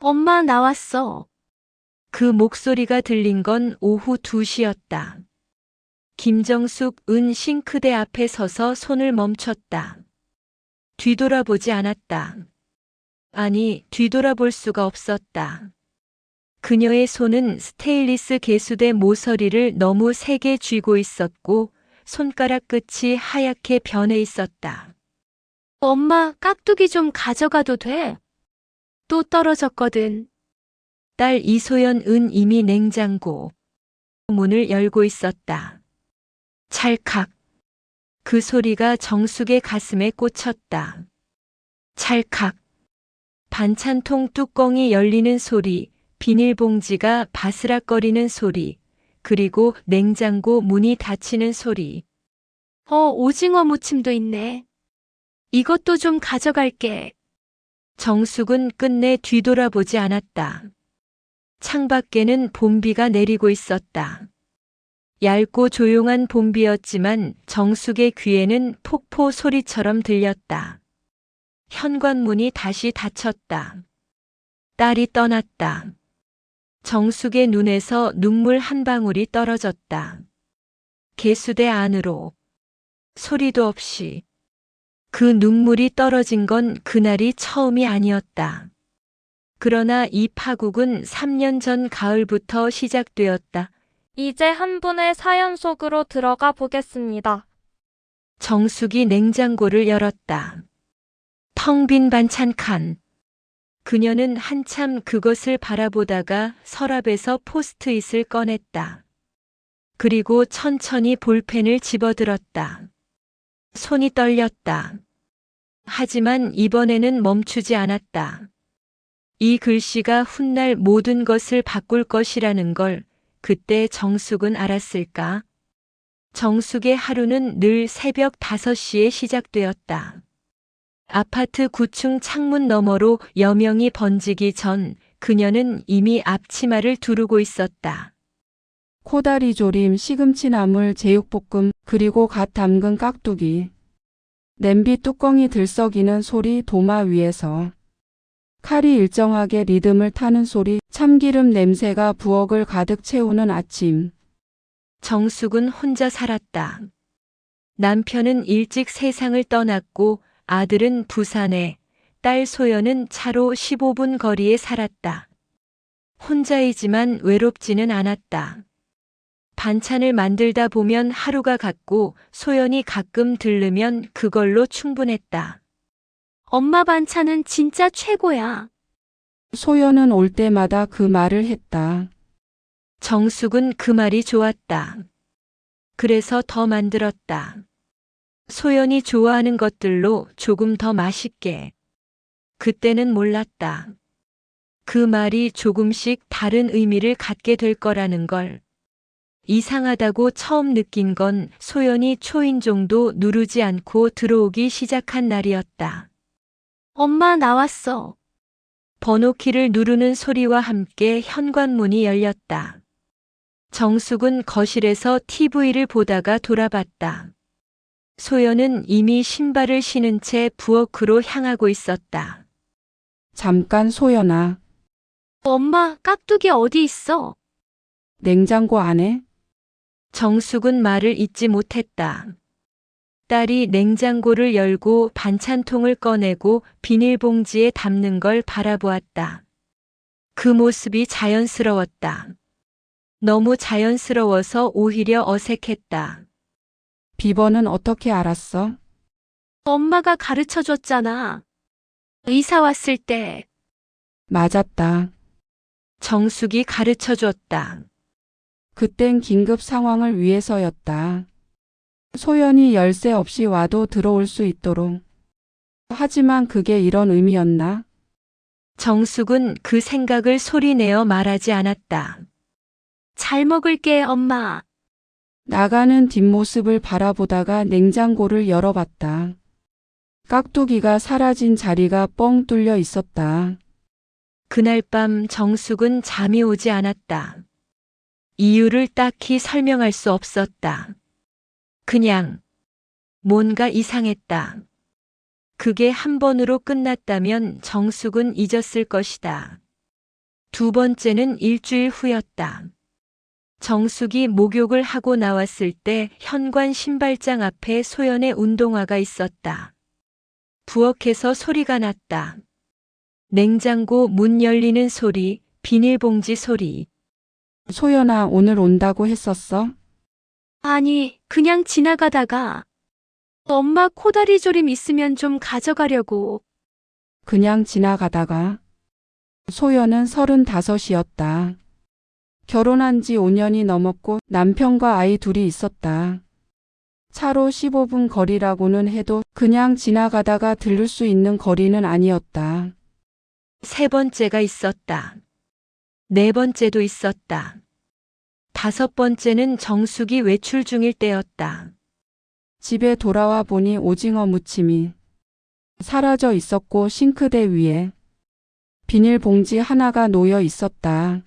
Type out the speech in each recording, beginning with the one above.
엄마 나왔어. 그 목소리가 들린 건 오후 2시였다. 김정숙 은 싱크대 앞에 서서 손을 멈췄다. 뒤돌아보지 않았다. 아니, 뒤돌아볼 수가 없었다. 그녀의 손은 스테인리스 개수대 모서리를 너무 세게 쥐고 있었고 손가락 끝이 하얗게 변해 있었다. 엄마, 깍두기 좀 가져가도 돼? 또 떨어졌거든. 딸 이소연은 이미 냉장고 문을 열고 있었다. 찰칵. 그 소리가 정숙의 가슴에 꽂혔다. 찰칵. 반찬통 뚜껑이 열리는 소리, 비닐봉지가 바스락거리는 소리, 그리고 냉장고 문이 닫히는 소리. 오징어 무침도 있네. 이것도 좀 가져갈게. 정숙은 끝내 뒤돌아보지 않았다. 창밖에는 봄비가 내리고 있었다. 얇고 조용한 봄비였지만 정숙의 귀에는 폭포 소리처럼 들렸다. 현관문이 다시 닫혔다. 딸이 떠났다. 정숙의 눈에서 눈물 한 방울이 떨어졌다. 개수대 안으로. 소리도 없이. 그 눈물이 떨어진 건 그날이 처음이 아니었다. 그러나 이 파국은 3년 전 가을부터 시작되었다. 이제 한 분의 사연 속으로 들어가 보겠습니다. 정숙이 냉장고를 열었다. 텅 빈 반찬 칸. 그녀는 한참 그것을 바라보다가 서랍에서 포스트잇을 꺼냈다. 그리고 천천히 볼펜을 집어들었다. 손이 떨렸다. 하지만 이번에는 멈추지 않았다. 이 글씨가 훗날 모든 것을 바꿀 것이라는 걸 그때 정숙은 알았을까? 정숙의 하루는 늘 새벽 5시에 시작되었다. 아파트 9층 창문 너머로 여명이 번지기 전 그녀는 이미 앞치마를 두르고 있었다. 코다리 조림, 시금치 나물, 제육볶음, 그리고 갓 담근 깍두기. 냄비 뚜껑이 들썩이는 소리 도마 위에서. 칼이 일정하게 리듬을 타는 소리, 참기름 냄새가 부엌을 가득 채우는 아침. 정숙은 혼자 살았다. 남편은 일찍 세상을 떠났고 아들은 부산에, 딸 소연은 차로 15분 거리에 살았다. 혼자이지만 외롭지는 않았다. 반찬을 만들다 보면 하루가 갔고 소연이 가끔 들르면 그걸로 충분했다. 엄마 반찬은 진짜 최고야. 소연은 올 때마다 그 말을 했다. 정숙은 그 말이 좋았다. 그래서 더 만들었다. 소연이 좋아하는 것들로 조금 더 맛있게. 그때는 몰랐다. 그 말이 조금씩 다른 의미를 갖게 될 거라는 걸. 이상하다고 처음 느낀 건 소연이 초인종도 누르지 않고 들어오기 시작한 날이었다. 엄마 나왔어. 번호키를 누르는 소리와 함께 현관문이 열렸다. 정숙은 거실에서 TV를 보다가 돌아봤다. 소연은 이미 신발을 신은 채 부엌으로 향하고 있었다. 잠깐 소연아, 엄마, 깍두기 어디 있어? 냉장고 안에? 정숙은 말을 잇지 못했다. 딸이 냉장고를 열고 반찬통을 꺼내고 비닐봉지에 담는 걸 바라보았다. 그 모습이 자연스러웠다. 너무 자연스러워서 오히려 어색했다. 비번은 어떻게 알았어? 엄마가 가르쳐 줬잖아. 이사 왔을 때. 맞았다. 정숙이 가르쳐 줬다. 그땐 긴급 상황을 위해서였다. 소연이 열쇠 없이 와도 들어올 수 있도록. 하지만 그게 이런 의미였나? 정숙은 그 생각을 소리내어 말하지 않았다. 잘 먹을게, 엄마. 나가는 뒷모습을 바라보다가 냉장고를 열어봤다. 깍두기가 사라진 자리가 뻥 뚫려 있었다. 그날 밤 정숙은 잠이 오지 않았다. 이유를 딱히 설명할 수 없었다. 그냥 뭔가 이상했다. 그게 한 번으로 끝났다면 정숙은 잊었을 것이다. 두 번째는 일주일 후였다. 정숙이 목욕을 하고 나왔을 때 현관 신발장 앞에 소연의 운동화가 있었다. 부엌에서 소리가 났다. 냉장고 문 열리는 소리, 비닐봉지 소리. 소연아, 오늘 온다고 했었어? 아니, 그냥 지나가다가 엄마 코다리 조림 있으면 좀 가져가려고. 그냥 지나가다가. 소연은 35이었다. 결혼한 지 5년이 넘었고 남편과 아이 둘이 있었다. 차로 15분 거리라고는 해도 그냥 지나가다가 들를 수 있는 거리는 아니었다. 세 번째가 있었다. 네 번째도 있었다. 다섯 번째는 정숙이 외출 중일 때였다. 집에 돌아와 보니 오징어 무침이 사라져 있었고 싱크대 위에 비닐봉지 하나가 놓여 있었다.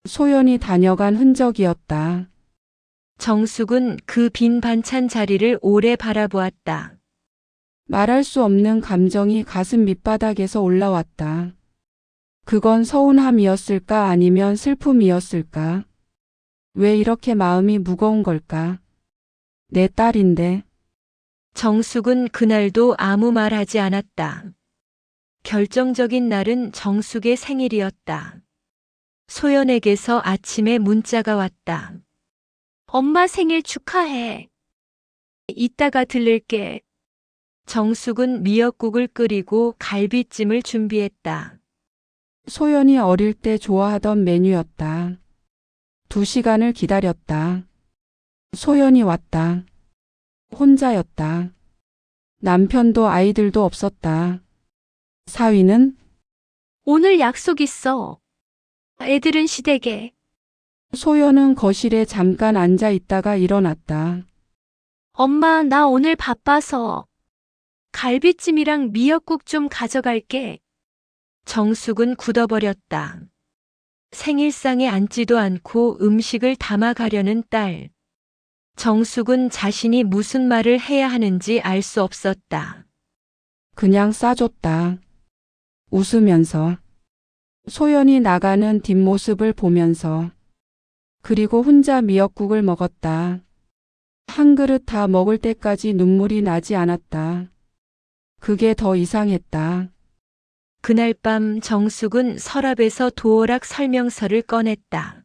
소연이 다녀간 흔적이었다. 정숙은 그 빈 반찬 자리를 오래 바라보았다. 말할 수 없는 감정이 가슴 밑바닥에서 올라왔다. 그건 서운함이었을까 아니면 슬픔이었을까? 왜 이렇게 마음이 무거운 걸까? 내 딸인데. 정숙은 그날도 아무 말 하지 않았다. 결정적인 날은 정숙의 생일이었다. 소연에게서 아침에 문자가 왔다. 엄마 생일 축하해. 이따가 들를게. 정숙은 미역국을 끓이고 갈비찜을 준비했다. 소연이 어릴 때 좋아하던 메뉴였다. 2시간을 기다렸다. 소연이 왔다. 혼자였다. 남편도 아이들도 없었다. 사위는 오늘 약속 있어. 애들은 시댁에. 소연은 거실에 잠깐 앉아 있다가 일어났다. 엄마, 나 오늘 바빠서 갈비찜이랑 미역국 좀 가져갈게. 정숙은 굳어버렸다. 생일상에 앉지도 않고 음식을 담아가려는 딸. 정숙은 자신이 무슨 말을 해야 하는지 알 수 없었다. 그냥 싸줬다. 웃으면서. 소연이 나가는 뒷모습을 보면서. 그리고 혼자 미역국을 먹었다. 한 그릇 다 먹을 때까지 눈물이 나지 않았다. 그게 더 이상했다. 그날 밤 정숙은 서랍에서 도어락 설명서를 꺼냈다.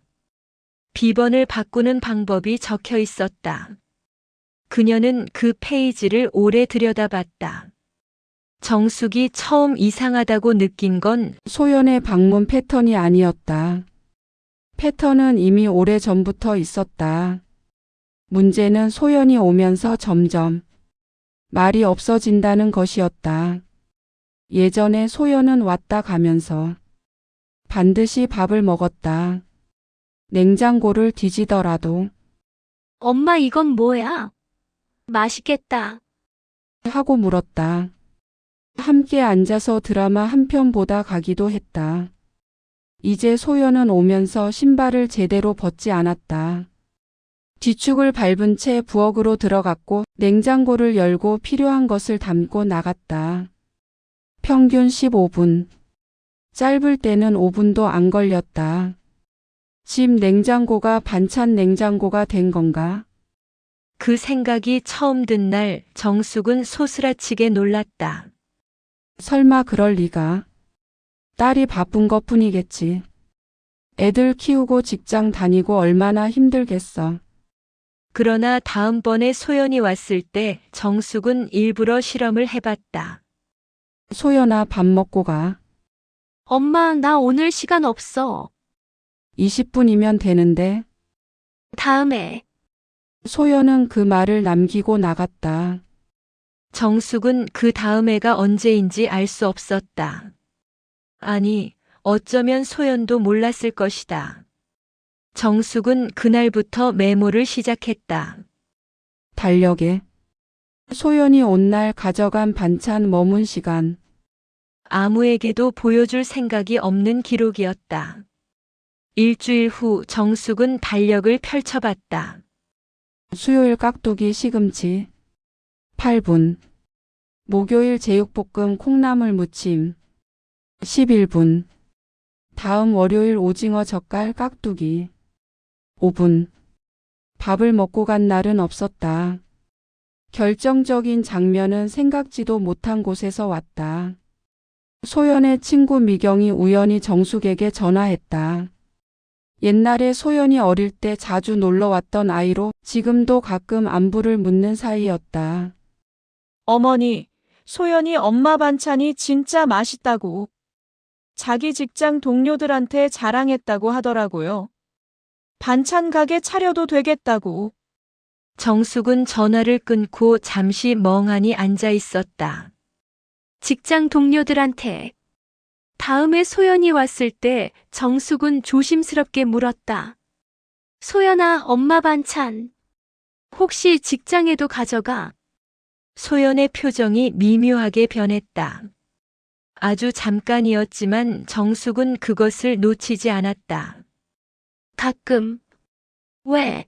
비번을 바꾸는 방법이 적혀 있었다. 그녀는 그 페이지를 오래 들여다봤다. 정숙이 처음 이상하다고 느낀 건 소연의 방문 패턴이 아니었다. 패턴은 이미 오래전부터 있었다. 문제는 소연이 오면서 점점 말이 없어진다는 것이었다. 예전에 소연은 왔다 가면서 반드시 밥을 먹었다. 냉장고를 뒤지더라도 엄마, 이건 뭐야? 맛있겠다. 하고 물었다. 함께 앉아서 드라마 한 편 보다 가기도 했다. 이제 소연은 오면서 신발을 제대로 벗지 않았다. 뒤축을 밟은 채 부엌으로 들어갔고 냉장고를 열고 필요한 것을 담고 나갔다. 평균 15분. 짧을 때는 5분도 안 걸렸다. 집 냉장고가 반찬 냉장고가 된 건가? 그 생각이 처음 든 날 정숙은 소스라치게 놀랐다. 설마 그럴 리가. 딸이 바쁜 것뿐이겠지. 애들 키우고 직장 다니고 얼마나 힘들겠어. 그러나 다음번에 소연이 왔을 때 정숙은 일부러 실험을 해봤다. 소연아, 밥 먹고 가. 엄마, 나 오늘 시간 없어. 20분이면 되는데. 다음에. 소연은 그 말을 남기고 나갔다. 정숙은 그 다음 해가 언제인지 알 수 없었다. 아니, 어쩌면 소연도 몰랐을 것이다. 정숙은 그날부터 메모를 시작했다. 달력에 소연이 온 날 가져간 반찬 머문 시간. 아무에게도 보여줄 생각이 없는 기록이었다. 일주일 후 정숙은 달력을 펼쳐봤다. 수요일 깍두기 시금치 8분. 목요일 제육볶음 콩나물 무침 11분. 다음 월요일 오징어 젓갈 깍두기. 5분. 밥을 먹고 간 날은 없었다. 결정적인 장면은 생각지도 못한 곳에서 왔다. 소연의 친구 미경이 우연히 정숙에게 전화했다. 옛날에 소연이 어릴 때 자주 놀러 왔던 아이로 지금도 가끔 안부를 묻는 사이였다. 어머니, 소연이 엄마 반찬이 진짜 맛있다고. 자기 직장 동료들한테 자랑했다고 하더라고요. 반찬 가게 차려도 되겠다고. 정숙은 전화를 끊고 잠시 멍하니 앉아 있었다. 직장 동료들한테. 다음에 소연이 왔을 때 정숙은 조심스럽게 물었다. 소연아, 엄마 반찬. 혹시 직장에도 가져가? 소연의 표정이 미묘하게 변했다. 아주 잠깐이었지만 정숙은 그것을 놓치지 않았다. 가끔. 왜?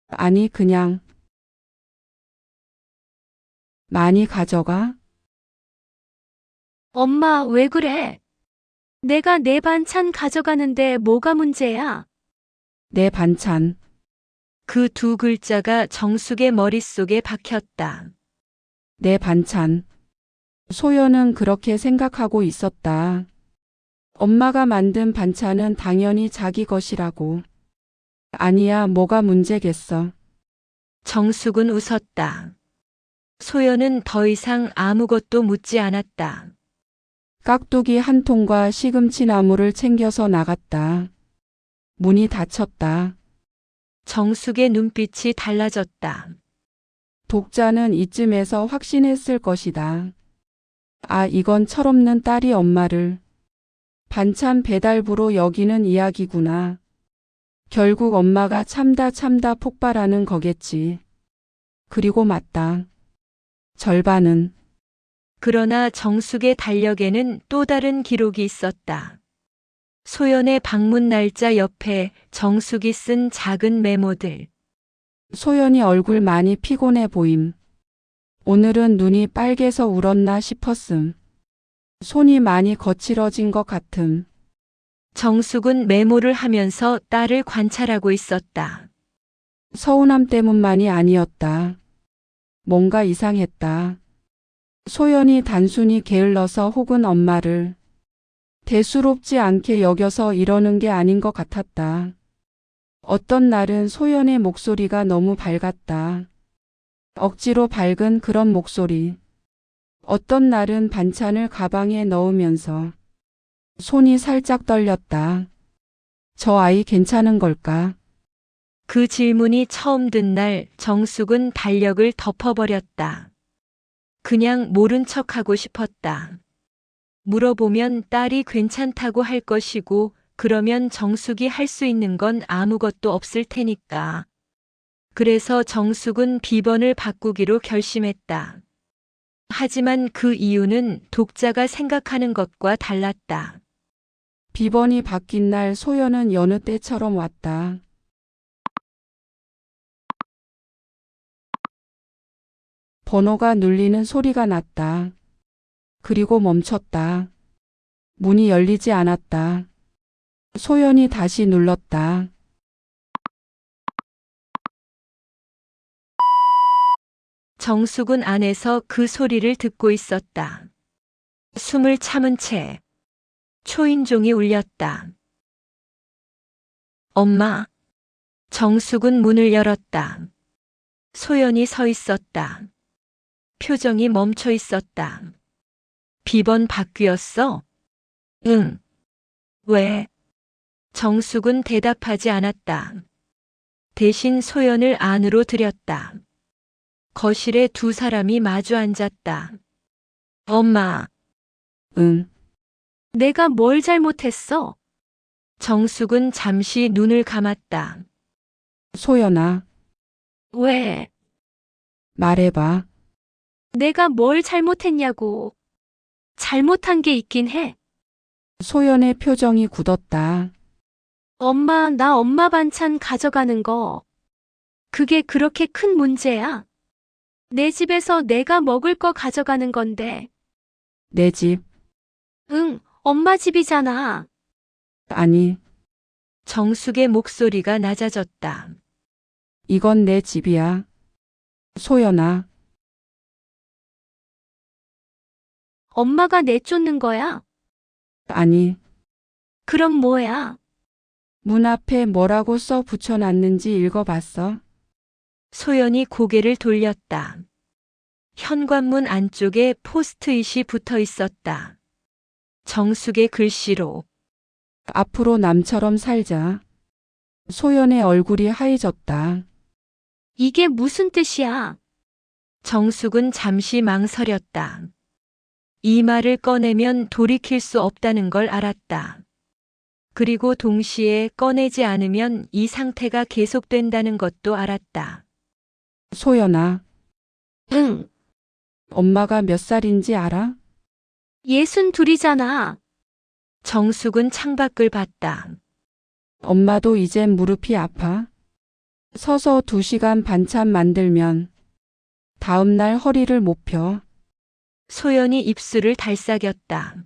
아니, 그냥. 많이 가져가? 엄마, 왜 그래? 내가 내 반찬 가져가는데 뭐가 문제야? 내 반찬. 그 두 글자가 정숙의 머릿속에 박혔다. 내 반찬. 소연은 그렇게 생각하고 있었다. 엄마가 만든 반찬은 당연히 자기 것이라고. 아니야, 뭐가 문제겠어. 정숙은 웃었다. 소연은 더 이상 아무것도 묻지 않았다. 깍두기 한 통과 시금치 나물을 챙겨서 나갔다. 문이 닫혔다. 정숙의 눈빛이 달라졌다. 독자는 이쯤에서 확신했을 것이다. 아, 이건 철없는 딸이 엄마를 반찬 배달부로 여기는 이야기구나. 결국 엄마가 참다 폭발하는 거겠지. 그리고 맞다. 절반은. 그러나 정숙의 달력에는 또 다른 기록이 있었다. 소연의 방문 날짜 옆에 정숙이 쓴 작은 메모들. 소연이 얼굴 많이 피곤해 보임. 오늘은 눈이 빨개서 울었나 싶었음. 손이 많이 거칠어진 것 같음. 정숙은 메모를 하면서 딸을 관찰하고 있었다. 서운함 때문만이 아니었다. 뭔가 이상했다. 소연이 단순히 게을러서 혹은 엄마를 대수롭지 않게 여겨서 이러는 게 아닌 것 같았다. 어떤 날은 소연의 목소리가 너무 밝았다. 억지로 밝은 그런 목소리. 어떤 날은 반찬을 가방에 넣으면서 손이 살짝 떨렸다. 저 아이 괜찮은 걸까? 그 질문이 처음 든 날 정숙은 달력을 덮어버렸다. 그냥 모른 척하고 싶었다. 물어보면 딸이 괜찮다고 할 것이고 그러면 정숙이 할 수 있는 건 아무것도 없을 테니까. 그래서 정숙은 비번을 바꾸기로 결심했다. 하지만 그 이유는 독자가 생각하는 것과 달랐다. 비번이 바뀐 날 소연은 여느 때처럼 왔다. 번호가 눌리는 소리가 났다. 그리고 멈췄다. 문이 열리지 않았다. 소연이 다시 눌렀다. 정숙은 안에서 그 소리를 듣고 있었다. 숨을 참은 채 초인종이 울렸다. 엄마. 정숙은 문을 열었다. 소연이 서 있었다. 표정이 멈춰 있었다. 비번 바뀌었어? 응. 왜? 정숙은 대답하지 않았다. 대신 소연을 안으로 들였다. 거실에 두 사람이 마주 앉았다. 엄마. 응. 내가 뭘 잘못했어? 정숙은 잠시 눈을 감았다. 소연아, 왜? 말해봐. 내가 뭘 잘못했냐고. 잘못한 게 있긴 해. 소연의 표정이 굳었다. 엄마, 나 엄마 반찬 가져가는 거. 그게 그렇게 큰 문제야? 내 집에서 내가 먹을 거 가져가는 건데. 내 집. 응, 엄마 집이잖아. 아니, 정숙의 목소리가 낮아졌다. 이건 내 집이야. 소연아, 엄마가 내쫓는 거야? 아니, 그럼 뭐야? 문 앞에 뭐라고 써 붙여놨는지 읽어봤어? 소연이 고개를 돌렸다. 현관문 안쪽에 포스트잇이 붙어 있었다. 정숙의 글씨로 앞으로 남처럼 살자. 소연의 얼굴이 하얘졌다. 이게 무슨 뜻이야? 정숙은 잠시 망설였다. 이 말을 꺼내면 돌이킬 수 없다는 걸 알았다. 그리고 동시에 꺼내지 않으면 이 상태가 계속된다는 것도 알았다. 소연아, 응, 엄마가 몇 살인지 알아? 62이잖아. 정숙은 창밖을 봤다. 엄마도 이젠 무릎이 아파. 서서 2시간 반찬 만들면 다음 날 허리를 못 펴. 소연이 입술을 달싹였다.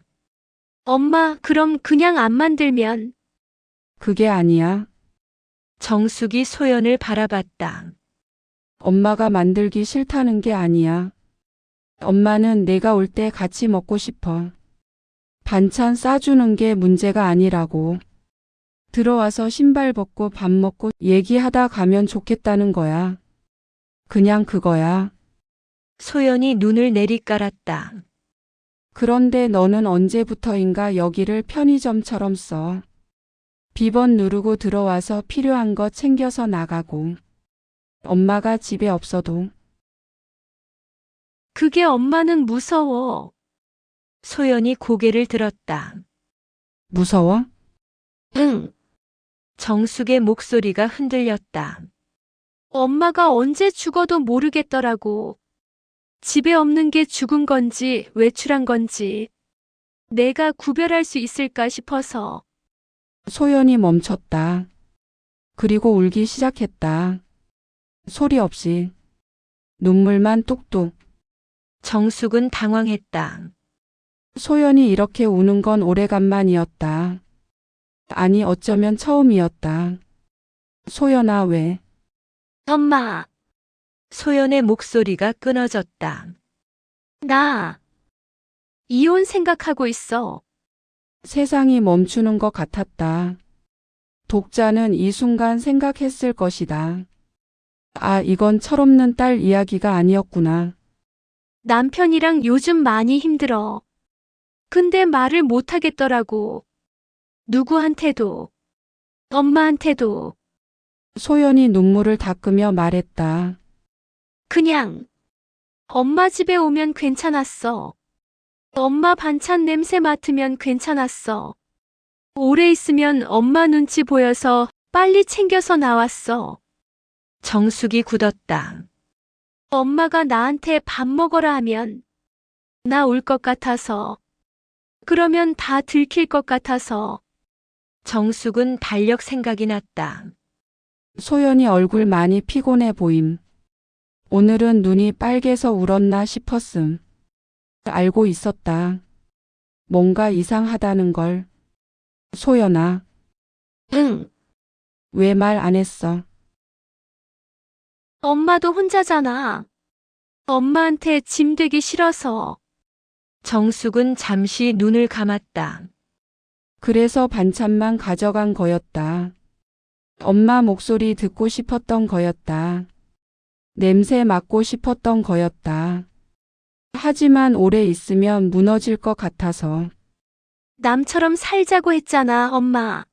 엄마, 그럼 그냥 안 만들면? 그게 아니야. 정숙이 소연을 바라봤다. 엄마가 만들기 싫다는 게 아니야. 엄마는 내가 올 때 같이 먹고 싶어. 반찬 싸주는 게 문제가 아니라고. 들어와서 신발 벗고 밥 먹고 얘기하다 가면 좋겠다는 거야. 그냥 그거야. 소연이 눈을 내리깔았다. 그런데 너는 언제부터인가 여기를 편의점처럼 써. 비번 누르고 들어와서 필요한 거 챙겨서 나가고. 엄마가 집에 없어도. 그게 엄마는 무서워. 소연이 고개를 들었다. 무서워? 응, 정숙의 목소리가 흔들렸다. 엄마가 언제 죽어도 모르겠더라고. 집에 없는 게 죽은 건지 외출한 건지 내가 구별할 수 있을까 싶어서. 소연이 멈췄다. 그리고 울기 시작했다. 소리 없이. 눈물만 뚝뚝. 정숙은 당황했다. 소연이 이렇게 우는 건 오래간만이었다. 아니, 어쩌면 처음이었다. 소연아, 왜? 엄마, 소연의 목소리가 끊어졌다. 나 이혼 생각하고 있어. 세상이 멈추는 것 같았다. 독자는 이 순간 생각했을 것이다. 아, 이건 철없는 딸 이야기가 아니었구나. 남편이랑 요즘 많이 힘들어. 근데 말을 못 하겠더라고. 누구한테도. 엄마한테도. 소연이 눈물을 닦으며 말했다. 그냥 엄마 집에 오면 괜찮았어. 엄마 반찬 냄새 맡으면 괜찮았어. 오래 있으면 엄마 눈치 보여서 빨리 챙겨서 나왔어. 정숙이 굳었다. 엄마가 나한테 밥 먹어라 하면 나 울 것 같아서. 그러면 다 들킬 것 같아서. 정숙은 달력 생각이 났다. 소연이 얼굴 많이 피곤해 보임. 오늘은 눈이 빨개서 울었나 싶었음. 알고 있었다. 뭔가 이상하다는 걸. 소연아, 응, 왜 말 안 했어? 엄마도 혼자잖아. 엄마한테 짐 되기 싫어서. 정숙은 잠시 눈을 감았다. 그래서 반찬만 가져간 거였다. 엄마 목소리 듣고 싶었던 거였다. 냄새 맡고 싶었던 거였다. 하지만 오래 있으면 무너질 것 같아서. 남처럼 살자고 했잖아, 엄마.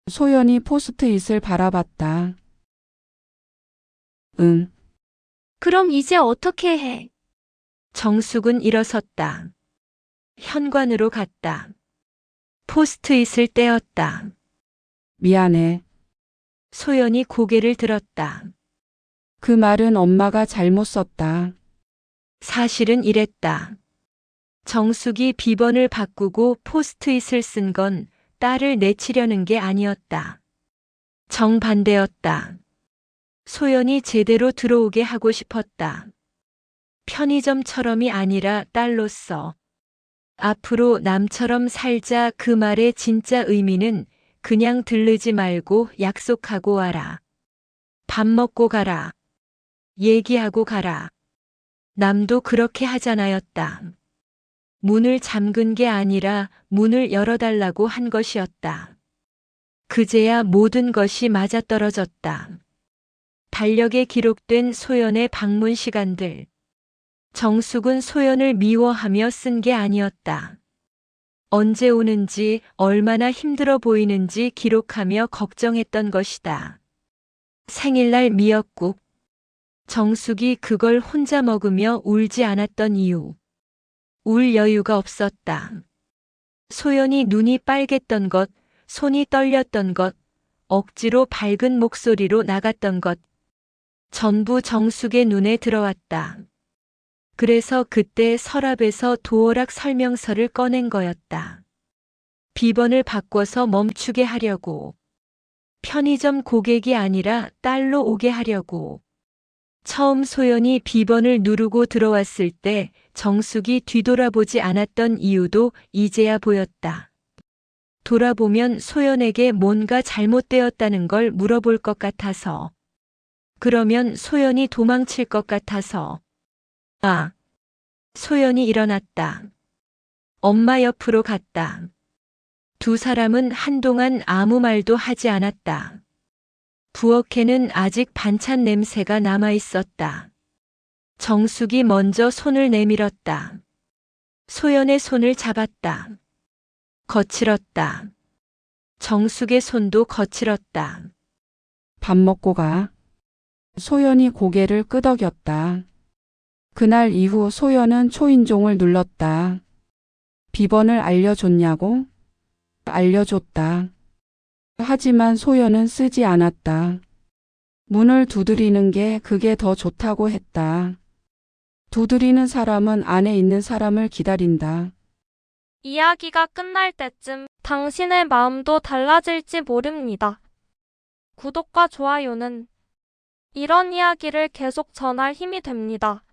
소연이 포스트잇을 바라봤다. 응, 그럼 이제 어떻게 해? 정숙은 일어섰다. 현관으로 갔다. 포스트잇을 떼었다. 미안해. 소연이 고개를 들었다. 그 말은 엄마가 잘못 썼다. 사실은 이랬다. 정숙이 비번을 바꾸고 포스트잇을 쓴 건 딸을 내치려는 게 아니었다. 정반대였다. 소연이 제대로 들어오게 하고 싶었다. 편의점처럼이 아니라 딸로서. 앞으로 남처럼 살자 그 말의 진짜 의미는 그냥 들르지 말고 약속하고 와라. 밥 먹고 가라. 얘기하고 가라. 남도 그렇게 하잖아였다. 문을 잠근 게 아니라 문을 열어달라고 한 것이었다. 그제야 모든 것이 맞아떨어졌다. 달력에 기록된 소연의 방문 시간들. 정숙은 소연을 미워하며 쓴 게 아니었다. 언제 오는지, 얼마나 힘들어 보이는지 기록하며 걱정했던 것이다. 생일날 미역국. 정숙이 그걸 혼자 먹으며 울지 않았던 이유. 울 여유가 없었다. 소연이 눈이 빨갰던 것, 손이 떨렸던 것, 억지로 밝은 목소리로 나갔던 것. 전부 정숙의 눈에 들어왔다. 그래서 그때 서랍에서 도어락 설명서를 꺼낸 거였다. 비번을 바꿔서 멈추게 하려고. 편의점 고객이 아니라 딸로 오게 하려고. 처음 소연이 비번을 누르고 들어왔을 때 정숙이 뒤돌아보지 않았던 이유도 이제야 보였다. 돌아보면 소연에게 뭔가 잘못되었다는 걸 물어볼 것 같아서. 그러면 소연이 도망칠 것 같아서. 아. 소연이 일어났다. 엄마 옆으로 갔다. 두 사람은 한동안 아무 말도 하지 않았다. 부엌에는 아직 반찬 냄새가 남아 있었다. 정숙이 먼저 손을 내밀었다. 소연의 손을 잡았다. 거칠었다. 정숙의 손도 거칠었다. 밥 먹고 가. 소연이 고개를 끄덕였다. 그날 이후 소연은 초인종을 눌렀다. 비번을 알려줬냐고? 알려줬다. 하지만 소연은 쓰지 않았다. 문을 두드리는 게 그게 더 좋다고 했다. 두드리는 사람은 안에 있는 사람을 기다린다. 이야기가 끝날 때쯤 당신의 마음도 달라질지 모릅니다. 구독과 좋아요는 이런 이야기를 계속 전할 힘이 됩니다.